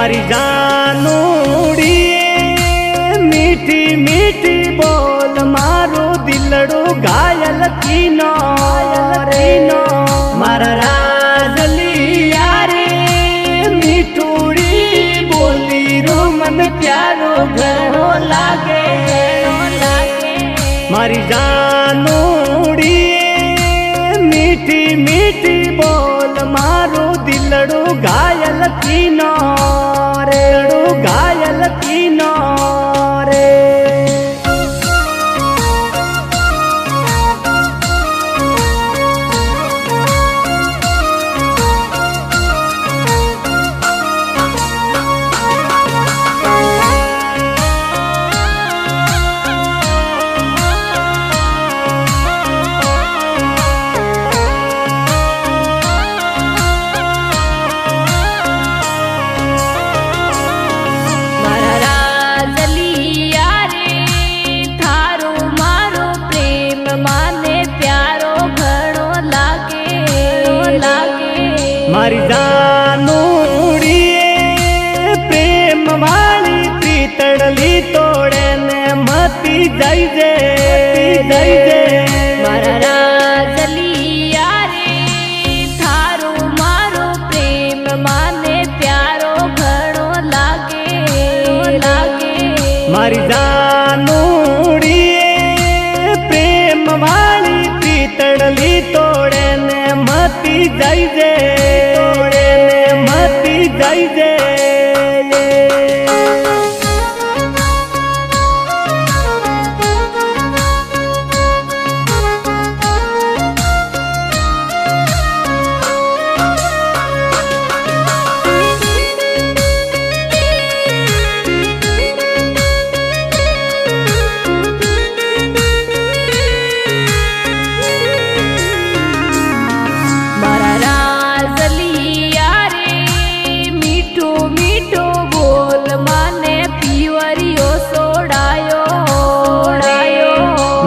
मारी जानूड़ी मीठी मीठी बोल मारो दिलड़ो घायल कीनो रेनो मारा राजलिया रे मीठूड़ी बोली रो मन प्यारो घरो लागे मारी जानूड़ी मीठी मीठी बोल मारो दिलड़ो घायल कीनो रे घायल कीनो रे मारी जानूड़ी प्रेम वाली पीतड़ली तोड़े ने मती जाई जे मारा राजलिया रे थारो मारो प्रेम माने प्यारो घणो लागे मारी जानूड़ी प्रेम वाली पीतड़ली तोड़े ने मती जाई जे जाई जे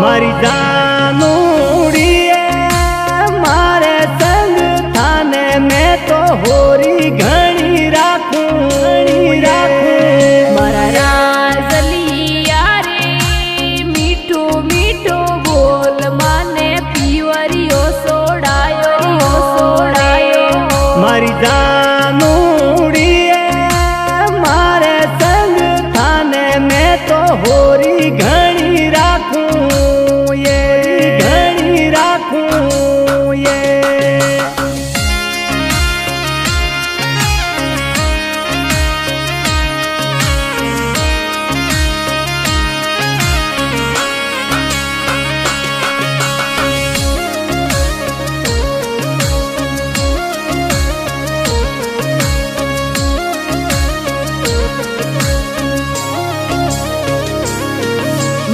मारी जानूड़ी मारे संग थाने में तो होरी घणी राखूं मारा राजलिया रे मीठो मीठो बोल माने पीवरियो सोड़ायो मारी जानूड़ी मारे संग थाने में तो होरी घणी राखूं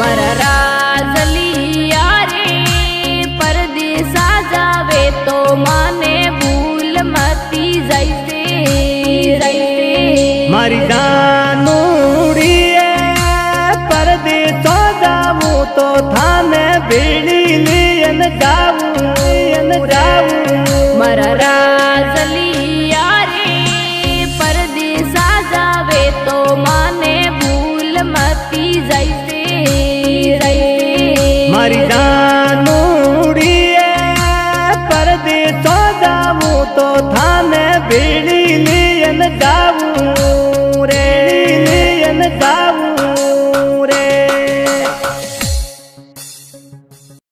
मारा राजलिया रे परदेसा जावे तो माने भूल मती जाइसे मारी जानूड़ी परदेसा जाऊं तो थाने बेड़ी